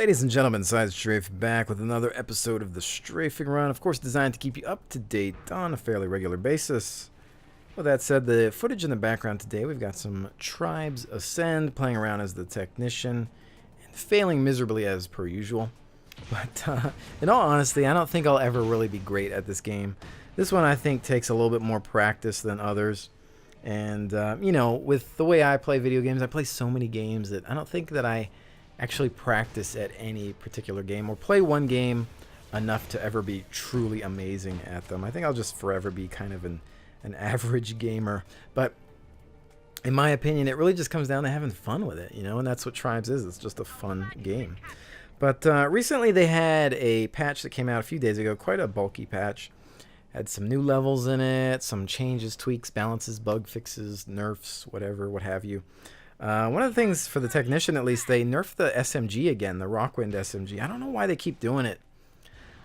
Ladies and gentlemen, SideStrafe back with another episode of the Strafing Run, of course designed to keep you up to date on a fairly regular basis. With that said, the footage in the background today, we've got some Tribes Ascend playing around as the technician and failing miserably as per usual. But in all honesty, I don't think I'll ever really be great at this game. This one I think takes a little bit more practice than others. And, you know, with the way I play video games, I play so many games that I don't think that I actually practice at any particular game or play one game enough to ever be truly amazing at them. I think I'll just forever be kind of an average gamer. But in my opinion, it really just comes down to having fun with it, you know, and that's what Tribes is. It's just a fun game. But recently they had a patch that came out a few days ago, quite a bulky patch. Had some new levels in it, some changes, tweaks, balances, bug fixes, nerfs, whatever, what have you. One of the things for the technician, at least, they nerfed the SMG again, the Rockwind SMG. I don't know why they keep doing it.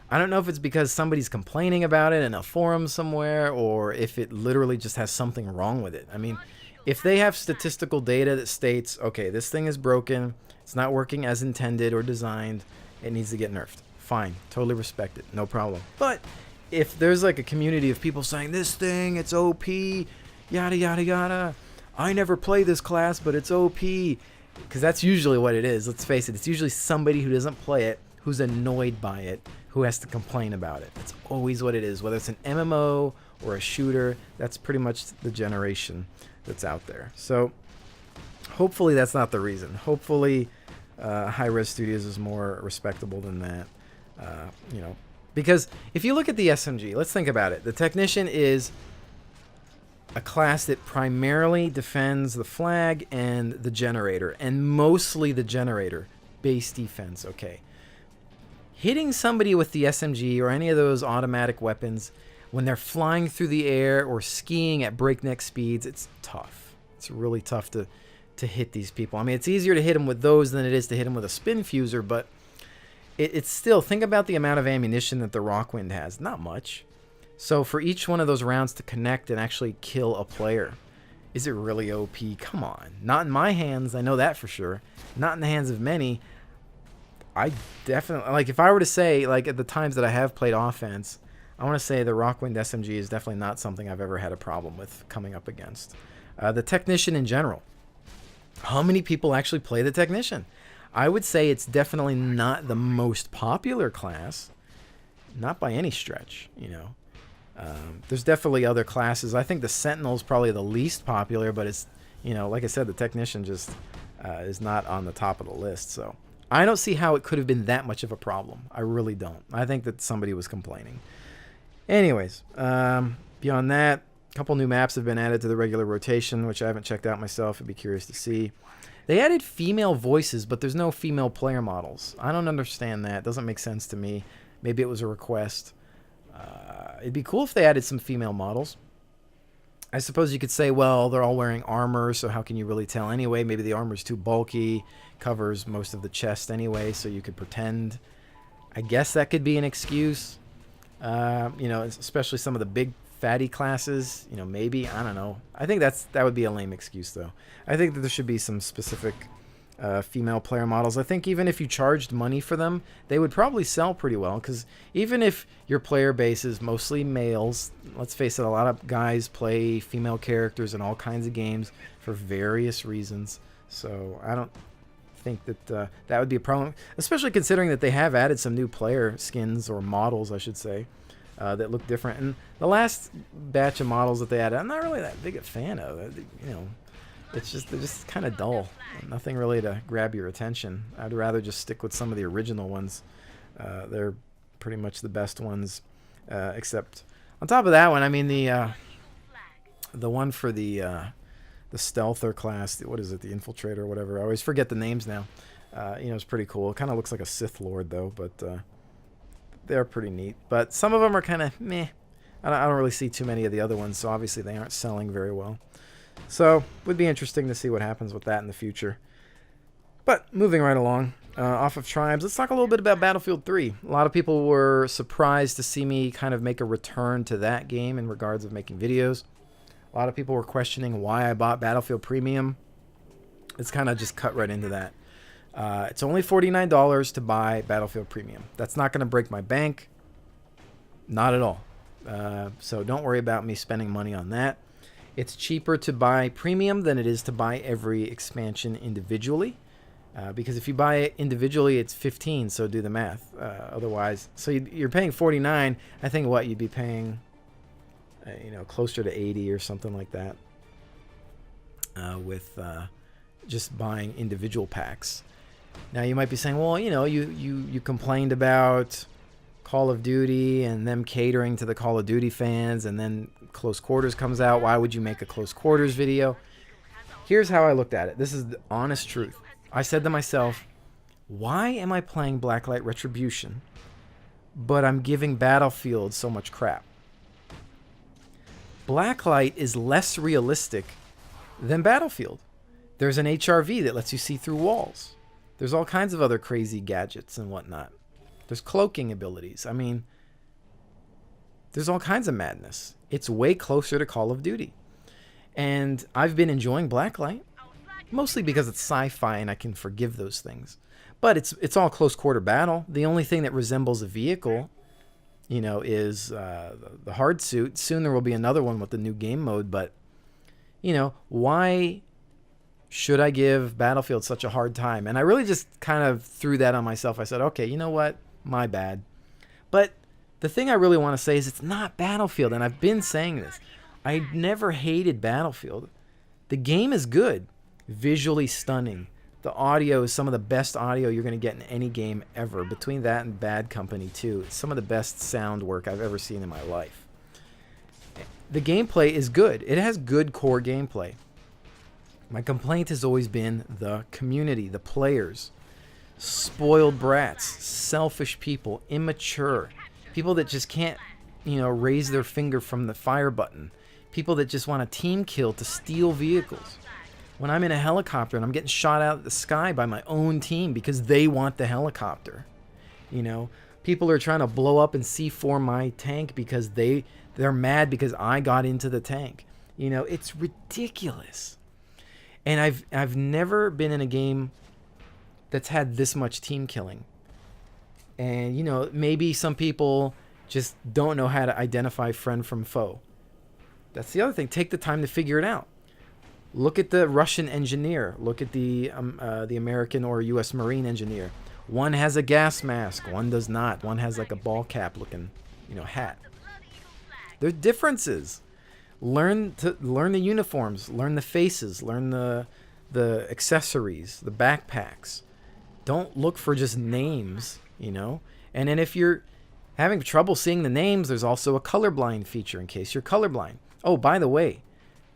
I don't know if it's because somebody's complaining about it in a forum somewhere, or if it literally just has something wrong with it. I mean, if they have statistical data that states, okay, this thing is broken, it's not working as intended or designed, it needs to get nerfed. Fine, totally respect it, no problem. But if there's like a community of people saying, this thing, it's OP, yada, yada, yada, I never play this class, but it's OP. Because that's usually what it is. Let's face it. It's usually somebody who doesn't play it, who's annoyed by it, who has to complain about it. That's always what it is. Whether it's an MMO or a shooter, that's pretty much the generation that's out there. So hopefully that's not the reason. Hopefully High-Res Studios is more respectable than that. You know, because if you look at the SMG, let's think about it. The technician is a class that primarily defends the flag and the generator, and mostly the generator. Base defense, okay. Hitting somebody with the SMG or any of those automatic weapons when they're flying through the air or skiing at breakneck speeds, it's tough. It's really tough to hit these people. I mean, it's easier to hit them with those than it is to hit them with a spin fuser, but it's still, think about the amount of ammunition that the Rockwind has. Not much. So for each one of those rounds to connect and actually kill a player, is it really OP? Come on. Not in my hands, I know that for sure. Not in the hands of many. I definitely, like, if I were to say, like, at the times that I have played offense, I want to say the Rockwind SMG is definitely not something I've ever had a problem with coming up against. The technician in general. How many people actually play the technician? I would say it's definitely not the most popular class. Not by any stretch, you know. There's definitely other classes. I think the Sentinel is probably the least popular, but it's, you know, like I said, the technician just is not on the top of the list. So I don't see how it could have been that much of a problem. I really don't. I think that somebody was complaining. Anyways, beyond that, a couple new maps have been added to the regular rotation, which I haven't checked out myself. I'd be curious to see. They added female voices, but there's no female player models. I don't understand that. It doesn't make sense to me. Maybe it was a request. It'd be cool if they added some female models. I suppose you could say, well, they're all wearing armor, so how can you really tell anyway? Maybe the armor's too bulky, covers most of the chest anyway, so you could pretend. I guess that could be an excuse. You know, especially some of the big fatty classes, you know, maybe, I don't know. I think that would be a lame excuse, though. I think that there should be some specific female player models. I think even if you charged money for them, they would probably sell pretty well, because even if your player base is mostly males, let's face it, a lot of guys play female characters in all kinds of games for various reasons. So I don't think that that would be a problem, especially considering that they have added some new player skins, or models I should say, that look different. And the last batch of models that they added, I'm not really that big a fan of. You know, they're just kind of dull. Nothing really to grab your attention. I'd rather just stick with some of the original ones. They're pretty much the best ones, except on top of that one, I mean the one for the stealther class. What is it? The infiltrator or whatever. I always forget the names now. You know, it's pretty cool. It kind of looks like a Sith Lord though, but they're pretty neat. But some of them are kind of meh. I don't really see too many of the other ones, so obviously they aren't selling very well. So, would be interesting to see what happens with that in the future. But, moving right along, off of Tribes, let's talk a little bit about Battlefield 3. A lot of people were surprised to see me kind of make a return to that game in regards of making videos. A lot of people were questioning why I bought Battlefield Premium. It's kind of just cut right into that. It's only $49 to buy Battlefield Premium. That's not going to break my bank. Not at all. So don't worry about me spending money on that. It's cheaper to buy Premium than it is to buy every expansion individually. Because if you buy it individually, it's 15, so do the math. Otherwise, so you're paying 49. I think what you'd be paying, closer to 80 or something like that, with just buying individual packs. Now you might be saying, well, you complained about Call of Duty and them catering to the Call of Duty fans, and then Close Quarters comes out. Why would you make a Close Quarters video? Here's how I looked at it. This is the honest truth. I said to myself, why am I playing Blacklight Retribution, but I'm giving Battlefield so much crap? Blacklight is less realistic than Battlefield. There's an HRV that lets you see through walls. There's all kinds of other crazy gadgets and whatnot. There's cloaking abilities. I mean, there's all kinds of madness. It's way closer to Call of Duty. And I've been enjoying Blacklight, mostly because it's sci-fi and I can forgive those things. But it's all close quarter battle. The only thing that resembles a vehicle, is the hard suit. Soon there will be another one with the new game mode. But, why should I give Battlefield such a hard time? And I really just kind of threw that on myself. I said, okay, you know what? My bad. But the thing I really want to say is it's not Battlefield. And I've been saying this. I never hated Battlefield. The game is good. Visually stunning. The audio is some of the best audio you're going to get in any game ever. Between that and Bad Company 2, it's some of the best sound work I've ever seen in my life. The gameplay is good. It has good core gameplay. My complaint has always been the community, the players. Spoiled brats, selfish people, immature. People that just can't, raise their finger from the fire button. People that just want a team kill to steal vehicles. When I'm in a helicopter and I'm getting shot out of the sky by my own team because they want the helicopter. People are trying to blow up and C4 my tank because they're mad because I got into the tank. It's ridiculous. And I've never been in a game that's had this much team killing. And, maybe some people just don't know how to identify friend from foe. That's the other thing. Take the time to figure it out. Look at the Russian engineer. Look at the American or U.S. Marine engineer. One has a gas mask. One does not. One has like a ball cap looking, hat. There's differences. Learn the uniforms. Learn the faces. Learn the accessories. The backpacks. Don't look for just names. And then if you're having trouble seeing the names, there's also a colorblind feature in case you're colorblind. Oh, by the way.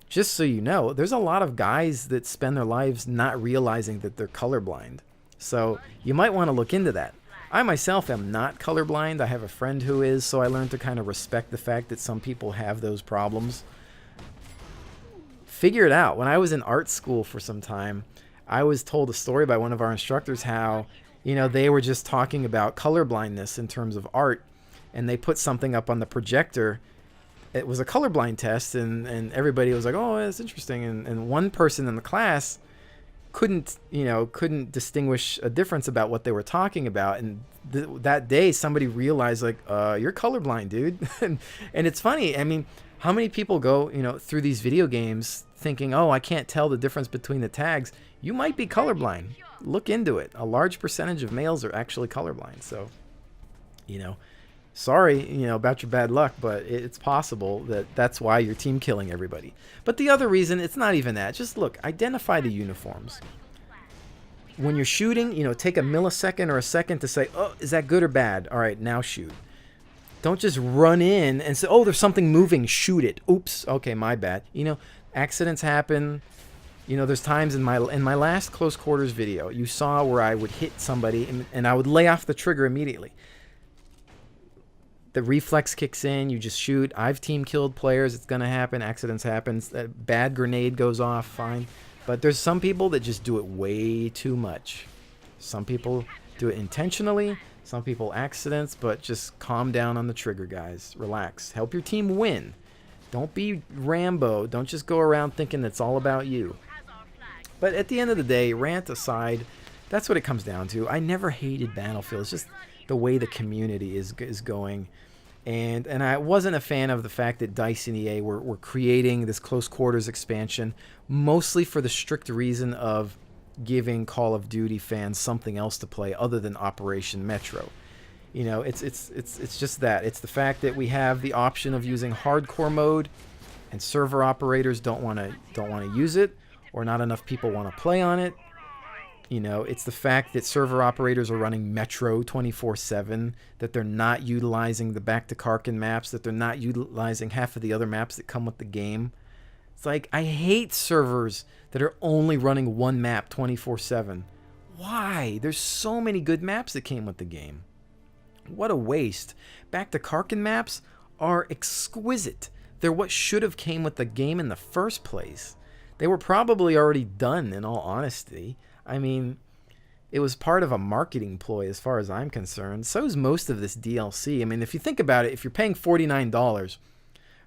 Just so you know, there's a lot of guys that spend their lives not realizing that they're colorblind. So you might want to look into that. I myself am not colorblind. I have a friend who is, so I learned to kind of respect the fact that some people have those problems. Figure it out. When I was in art school for some time, I was told a story by one of our instructors how, they were just talking about colorblindness in terms of art, and they put something up on the projector. It was a colorblind test, and everybody was like, oh, that's interesting. And one person in the class couldn't distinguish a difference about what they were talking about. And that day, somebody realized, like, you're colorblind, dude. and it's funny. I mean, how many people go, through these video games thinking, oh, I can't tell the difference between the tags. You might be colorblind. Look into it. A large percentage of males are actually colorblind. So, sorry, about your bad luck, but it's possible that's why you're team killing everybody. But the other reason, it's not even that. Just look, identify the uniforms. When you're shooting, take a millisecond or a second to say, oh, is that good or bad? All right, now shoot. Don't just run in and say, oh, there's something moving, shoot it. Oops, okay, my bad. Accidents happen. There's times in my last close quarters video, you saw where I would hit somebody and I would lay off the trigger immediately. The reflex kicks in, you just shoot. I've team killed players, it's going to happen, accidents happen. A bad grenade goes off, fine. But there's some people that just do it way too much. Some people do it intentionally, some people accidents, but just calm down on the trigger, guys. Relax. Help your team win. Don't be Rambo. Don't just go around thinking it's all about you. But at the end of the day, rant aside, That's what it comes down to. I never hated Battlefield. It's just the way the community is going. And I wasn't a fan of the fact that DICE and EA were creating this close quarters expansion, mostly for the strict reason of giving Call of Duty fans something else to play other than Operation Metro. You know, it's just that. It's the fact that we have the option of using hardcore mode, and server operators don't want to use it, or not enough people want to play on it. You know, it's the fact that server operators are running Metro 24/7, that they're not utilizing the Back to Karkin maps, that they're not utilizing half of the other maps that come with the game. It's like, I hate servers that are only running one map 24/7. Why? There's so many good maps that came with the game. What a waste. Back to Karkin maps are exquisite. They're what should have came with the game in the first place. They were probably already done, in all honesty. I mean, it was part of a marketing ploy as far as I'm concerned. So is most of this DLC. I mean, if you think about it, if you're paying $49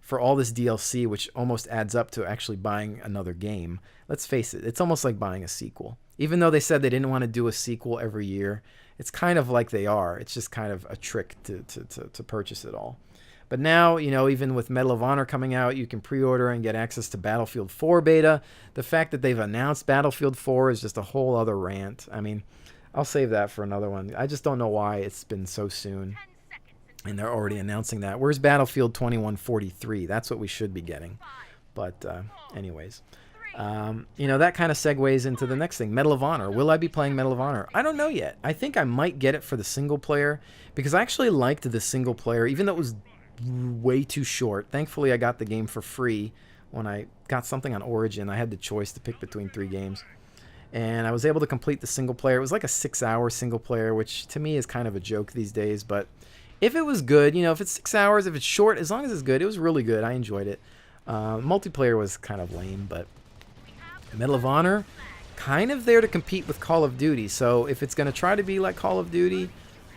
for all this DLC, which almost adds up to actually buying another game, let's face it, it's almost like buying a sequel. Even though they said they didn't want to do a sequel every year, it's kind of like they are. It's just kind of a trick to purchase it all. But now, you know, even with Medal of Honor coming out, you can pre-order and get access to Battlefield 4 beta. The fact that they've announced Battlefield 4 is just a whole other rant. I mean, I'll save that for another one. I just don't know why it's been so soon, and they're already announcing that. Where's Battlefield 2143? That's what we should be getting. But anyways, you know, that kind of segues into the next thing. Medal of Honor. Will I be playing Medal of Honor? I don't know yet. I think I might get it for the single player, because I actually liked the single player, even though it was way too short. Thankfully, I got the game for free when I got something on Origin. I had the choice to pick between 3 games, and I was able to complete the single player. It was like a 6-hour single player, which to me is kind of a joke these days, but if it was good, you know, if it's 6 hours, if it's short, as long as it's good, it was really good. I enjoyed it. Multiplayer was kind of lame, but Medal of Honor, kind of there to compete with Call of Duty. So if it's going to try to be like Call of Duty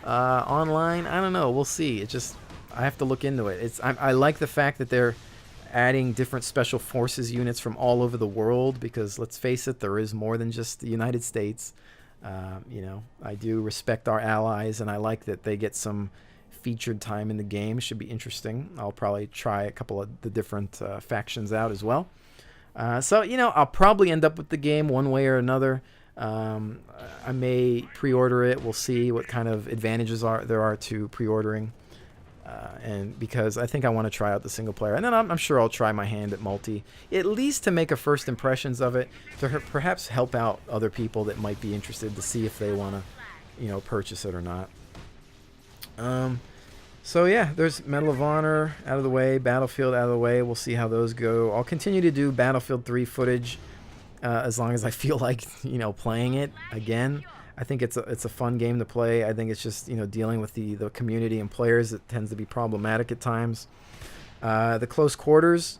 online, I don't know. We'll see. I have to look into it. I like the fact that they're adding different special forces units from all over the world, because let's face it, there is more than just the United States. You know, I do respect our allies, and I like that they get some featured time in the game. Should be interesting. I'll probably try a couple of the different factions out as well. So, you know, I'll probably end up with the game one way or another. I may pre-order it. We'll see what kind of advantages there are to pre-ordering. And because I think I want to try out the single player, and then I'm sure I'll try my hand at multi, at least to make a first impressions of it, to perhaps help out other people that might be interested, to see if they want to, you know, purchase it or not. So yeah, there's Medal of Honor out of the way, Battlefield out of the way. We'll see how those go. I'll continue to do Battlefield 3 footage as long as I feel like, you know, playing it again. I think it's a fun game to play. I think it's just, you know, dealing with the community and players that tends to be problematic at times. The close quarters,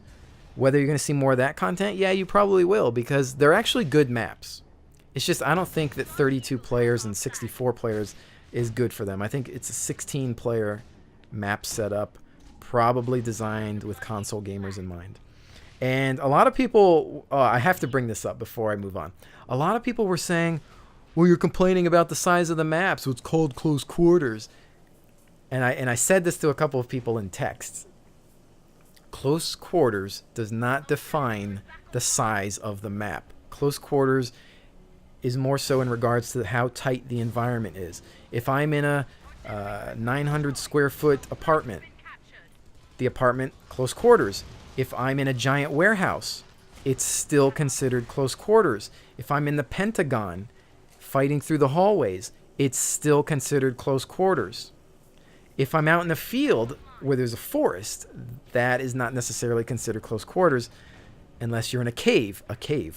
whether you're going to see more of that content, yeah, you probably will, because they're actually good maps. It's just I don't think that 32 players and 64 players is good for them. I think it's a 16-player map setup, probably designed with console gamers in mind. And a lot of people, I have to bring this up before I move on. A lot of people were saying, well, you're complaining about the size of the map, so it's called close quarters. And I said this to a couple of people in text. Close quarters does not define the size of the map. Close quarters is more so in regards to how tight the environment is. If I'm in a 900 square foot apartment, the apartment, close quarters. If I'm in a giant warehouse, it's still considered close quarters. If I'm in the Pentagon, fighting through the hallways, it's still considered close quarters. If I'm out in the field where there's a forest, that is not necessarily considered close quarters unless you're in a cave,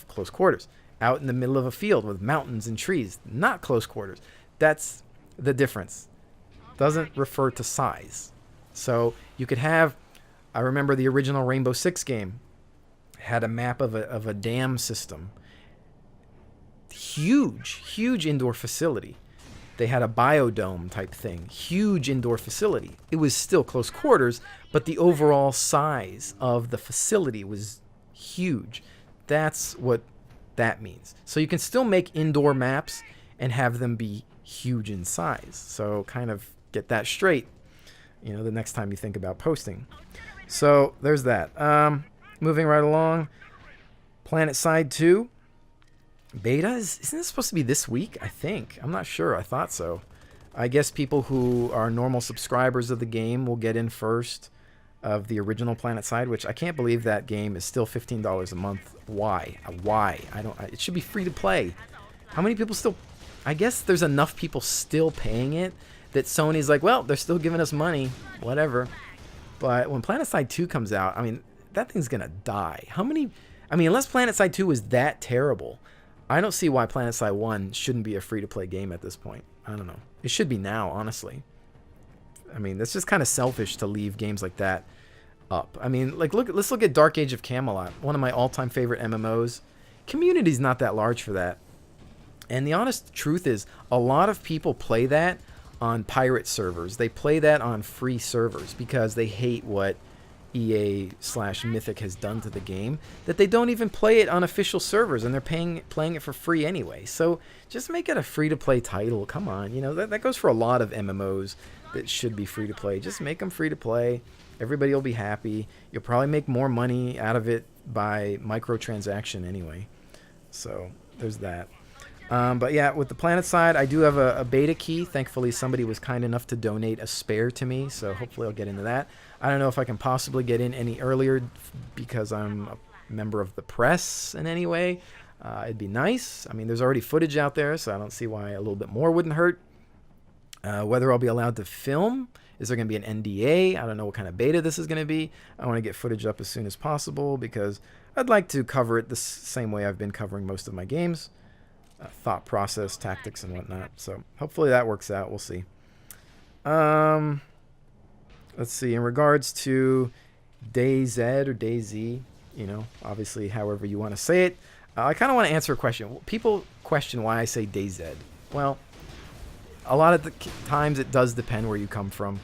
close quarters. Out in the middle of a field with mountains and trees, not close quarters. That's the difference. Doesn't refer to size. So you could have, I remember the original Rainbow Six game had a map of a dam system. Huge indoor facility. They had a biodome type thing. Huge indoor facility. It was still close quarters, but the overall size of the facility was huge. That's what that means. So you can still make indoor maps and have them be huge in size. So kind of get that straight, the next time you think about posting. So there's that. Moving right along, PlanetSide 2 beta isn't this supposed to be this week? I think. I'm not sure. I thought so. I guess people who are normal subscribers of the game will get in first of the original PlanetSide, which I can't believe that game is still $15 a month. Why? Why? It should be free to play. How many people still? I guess there's enough people still paying it that Sony's like, well, they're still giving us money, whatever. But when PlanetSide 2 comes out, I mean, that thing's gonna die. Unless PlanetSide 2 is that terrible, I don't see why PlanetSide 1 shouldn't be a free-to-play game at this point. I don't know. It should be now, honestly. I mean, that's just kind of selfish to leave games like that up. I mean, let's look at Dark Age of Camelot, one of my all-time favorite MMOs. Community's not that large for that. And the honest truth is, a lot of people play that on pirate servers. They play that on free servers because they hate what EA/Mythic has done to the game, that they don't even play it on official servers, and they're playing it for free anyway. So just make it a free-to-play title. Come on, that goes for a lot of MMOs that should be free-to-play. Just make them free-to-play. Everybody will be happy. You'll probably make more money out of it by microtransaction anyway. So there's that. But yeah, with the PlanetSide, I do have a beta key. Thankfully, somebody was kind enough to donate a spare to me, so hopefully I'll get into that. I don't know if I can possibly get in any earlier because I'm a member of the press in any way. It'd be nice. I mean, there's already footage out there, so I don't see why a little bit more wouldn't hurt. Whether I'll be allowed to film, is there going to be an NDA? I don't know what kind of beta this is going to be. I want to get footage up as soon as possible because I'd like to cover it the same way I've been covering most of my games. Thought process, tactics, and whatnot. So hopefully that works out. We'll see. Let's see. In regards to DayZ or DayZ, obviously however you want to say it, I kind of want to answer a question. People question why I say DayZ. Well, a lot of the times it does depend where you come from.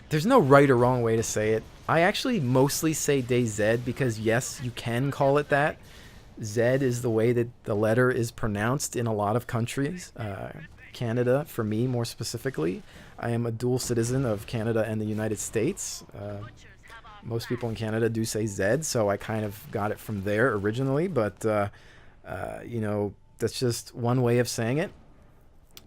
There's no right or wrong way to say it. I actually mostly say DayZ because, yes, you can call it that. Z is the way that the letter is pronounced in a lot of countries. Canada, for me, more specifically. I am a dual citizen of Canada and the United States. Most people in Canada do say Z, so I kind of got it from there originally. But, that's just one way of saying it.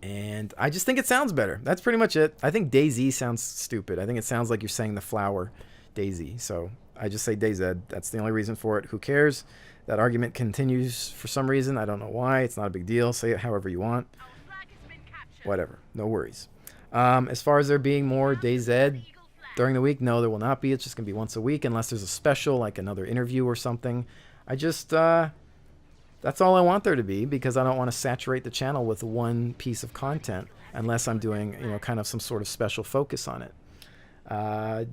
And I just think it sounds better. That's pretty much it. I think Daisy sounds stupid. I think it sounds like you're saying the flower Daisy. So I just say DayZ. That's the only reason for it. Who cares? That argument continues for some reason. I don't know why. It's not a big deal. Say it however you want. Whatever. No worries. As far as there being more DayZ during the week, no, there will not be. It's just going to be once a week unless there's a special, like another interview or something. I just, that's all I want there to be because I don't want to saturate the channel with one piece of content unless I'm doing, kind of some sort of special focus on it.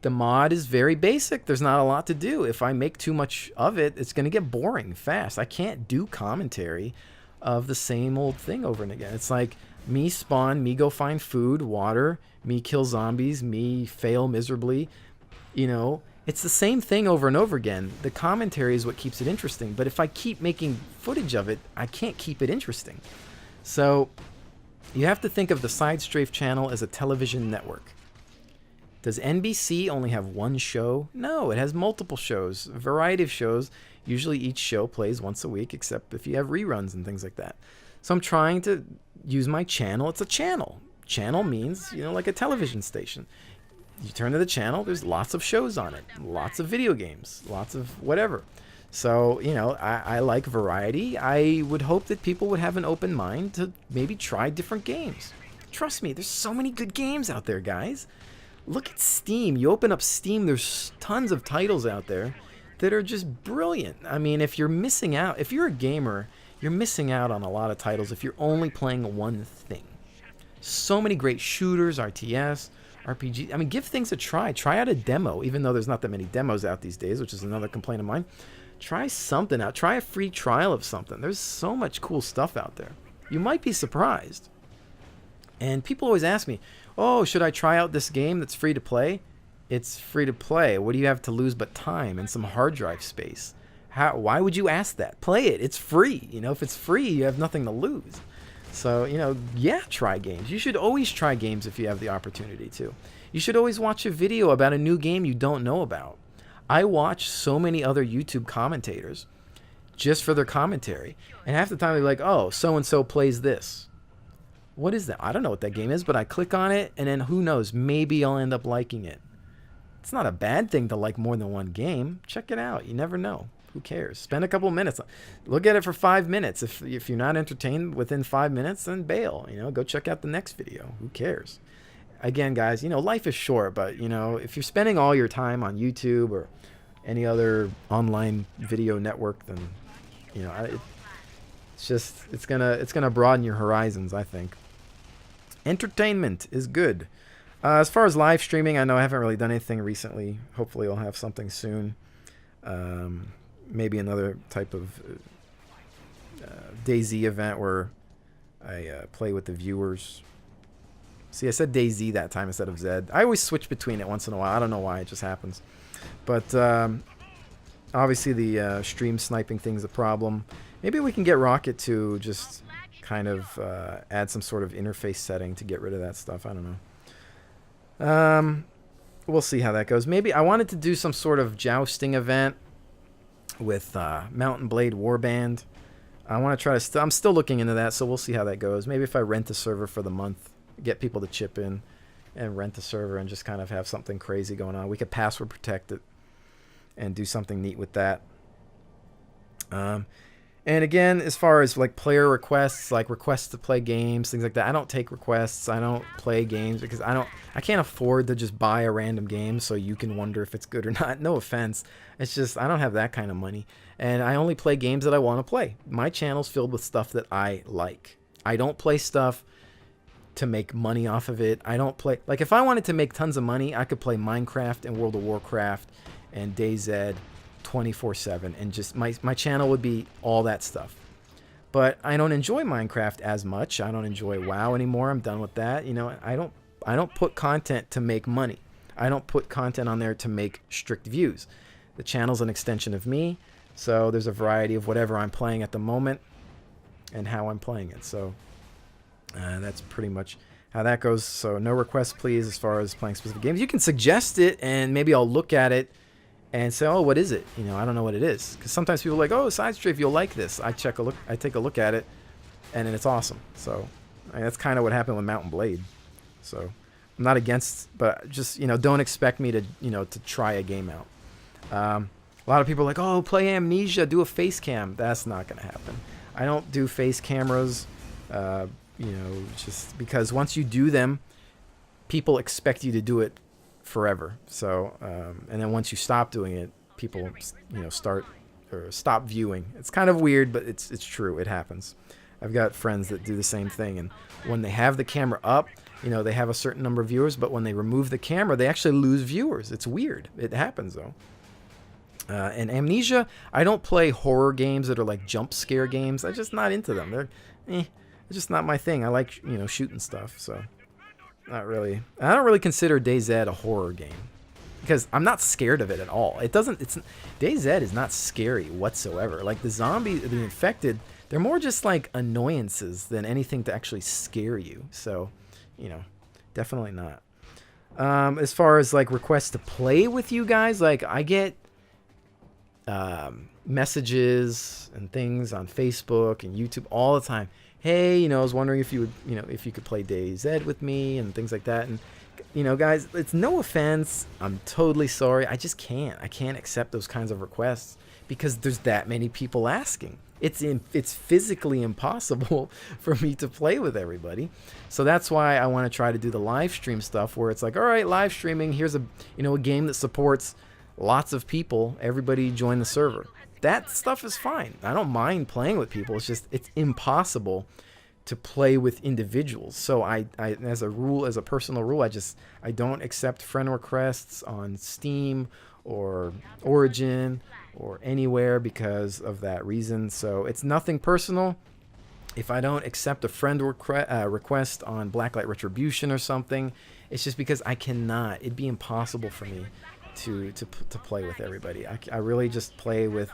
The mod is very basic. There's not a lot to do. If I make too much of it, it's going to get boring fast. I can't do commentary of the same old thing over and again. It's like me spawn, me go find food, water, me kill zombies, me fail miserably. It's the same thing over and over again. The commentary is what keeps it interesting. But if I keep making footage of it, I can't keep it interesting. So you have to think of the SideStrafe channel as a television network. Does NBC only have one show? No, it has multiple shows, a variety of shows. Usually each show plays once a week, except if you have reruns and things like that. So I'm trying to use my channel. It's a channel. Channel means, like a television station. You turn to the channel, there's lots of shows on it, lots of video games, lots of whatever. So, I like variety. I would hope that people would have an open mind to maybe try different games. Trust me, there's so many good games out there, guys. Look at Steam. You open up Steam, there's tons of titles out there that are just brilliant. I mean, if you're missing out, if you're a gamer, you're missing out on a lot of titles if you're only playing one thing. So many great shooters, RTS, RPG. I mean, give things a try. Try out a demo, even though there's not that many demos out these days, which is another complaint of mine. Try something out. Try a free trial of something. There's so much cool stuff out there. You might be surprised. And people always ask me, oh, should I try out this game that's free to play? It's free to play. What do you have to lose but time and some hard drive space? Why would you ask that? Play it. It's free. If it's free, you have nothing to lose. So, you know, yeah, try games. You should always try games if you have the opportunity to. You should always watch a video about a new game you don't know about. I watch so many other YouTube commentators just for their commentary. And half the time they're like, oh, so-and-so plays this. What is that? I don't know what that game is, but I click on it, and then who knows? Maybe I'll end up liking it. It's not a bad thing to like more than one game. Check it out. You never know. Who cares? Spend a couple minutes. Look at it for 5 minutes. If you're not entertained within 5 minutes, then bail. You know, go check out the next video. Who cares? Again, guys, you know, life is short, but, you know, if you're spending all your time on YouTube or any other online video network, then, you know, it's gonna broaden your horizons, I think. Entertainment is good. As far as live streaming, I know I haven't really done anything recently. Hopefully I'll have something soon. Maybe another type of DayZ event where I play with the viewers. See, I said DayZ that time instead of Zed. I always switch between it once in a while. I don't know why. It just happens. But obviously the stream sniping thing's a problem. Maybe we can get Rocket to just kind of add some sort of interface setting to get rid of that stuff. I don't know. We'll see how that goes. Maybe I wanted to do some sort of jousting event with Mountain Blade Warband. I want to try to... I'm still looking into that, so we'll see how that goes. Maybe if I rent a server for the month, get people to chip in and rent a server and just kind of have something crazy going on. We could password protect it and do something neat with that. And again, as far as like player requests, like requests to play games, things like that, I don't take requests. I don't play games because I can't afford to just buy a random game so you can wonder if it's good or not. No offense. It's just I don't have that kind of money. And I only play games that I want to play. My channel's filled with stuff that I like. I don't play stuff to make money off of it. I don't play... Like, if I wanted to make tons of money, I could play Minecraft and World of Warcraft and DayZ 24/7, and just my channel would be all that stuff. But I don't enjoy Minecraft as much. I don't enjoy WoW anymore. I'm done with that. You know, I don't put content to make money. I don't put content on there to make strict views. The channel's an extension of me, so there's a variety of whatever I'm playing at the moment and how I'm playing it. So that's pretty much how that goes. So no requests, please, as far as playing specific games. You can suggest it, and maybe I'll look at it and say, oh, what is it? You know, I don't know what it is. Because sometimes people are like, oh, SideStrafe, you'll like this. I take a look at it, and then it's awesome. So that's kind of what happened with Mountain Blade. So I'm not against, but just, you know, don't expect me to, you know, to try a game out. A lot of people are like, oh, play Amnesia, do a face cam. That's not going to happen. I don't do face cameras, you know, just because once you do them, people expect you to do it forever. So and then once you stop doing it, people, you know, stop viewing. It's kind of weird, but it's true. It happens. I've got friends that do the same thing, and when they have the camera up, you know, they have a certain number of viewers, but when they remove the camera, they actually lose viewers. It's weird. It happens though. And Amnesia, I don't play horror games that are like jump scare games. I'm just not into them. They're just not my thing. I like, you know, shooting stuff, so not really. I don't really consider DayZ a horror game because I'm not scared of it at all. DayZ is not scary whatsoever. Like the infected, they're more just like annoyances than anything to actually scare you. So, you know, definitely not. As far as like requests to play with you guys, like I get messages and things on Facebook and YouTube all the time. Hey, you know, I was wondering if you would, you know, if you could play DayZ with me and things like that. And, you know, guys, it's no offense. I'm totally sorry. I just can't. I can't accept those kinds of requests because there's that many people asking. It's physically impossible for me to play with everybody. So that's why I want to try to do the live stream stuff where it's like, all right, live streaming. Here's a game that supports lots of people. Everybody join the server. That stuff is fine. I don't mind playing with people. It's just it's impossible to play with individuals. So I as a personal rule, I don't accept friend requests on Steam or Origin or anywhere because of that reason. So it's nothing personal. If I don't accept a friend request on Blacklight Retribution or something, it's just because I cannot. It'd be impossible for me to play with everybody. I really just play with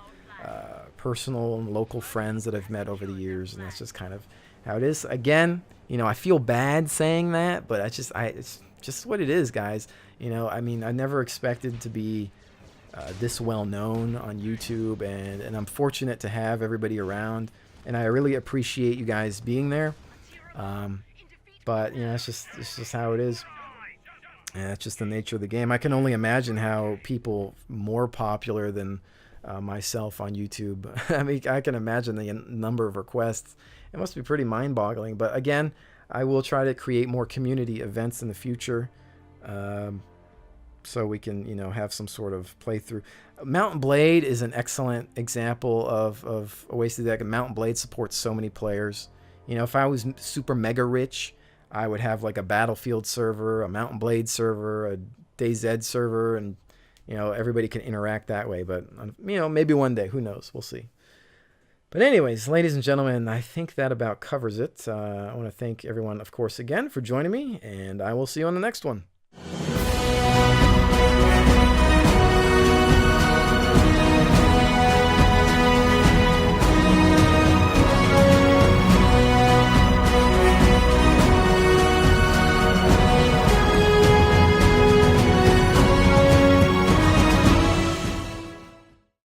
personal and local friends that I've met over the years, and that's just kind of how it is. Again, I feel bad saying that, but it's just what it is, guys. I mean, I never expected to be this well known on YouTube, and I'm fortunate to have everybody around, and I really appreciate you guys being there. But it's just how it is. And that's just the nature of the game. I can only imagine how people more popular than myself on YouTube. I mean, I can imagine the number of requests. It must be pretty mind-boggling. But again, I will try to create more community events in the future, so we can, have some sort of playthrough. Mountain Blade is an excellent example of a wasted deck. Mountain Blade supports so many players. If I was super mega rich, I would have like a Battlefield server, a Mountain Blade server, a DayZ server, and everybody can interact that way. But maybe one day, who knows? We'll see. But anyways, ladies and gentlemen, I think that about covers it. I want to thank everyone, of course, again for joining me, and I will see you on the next one.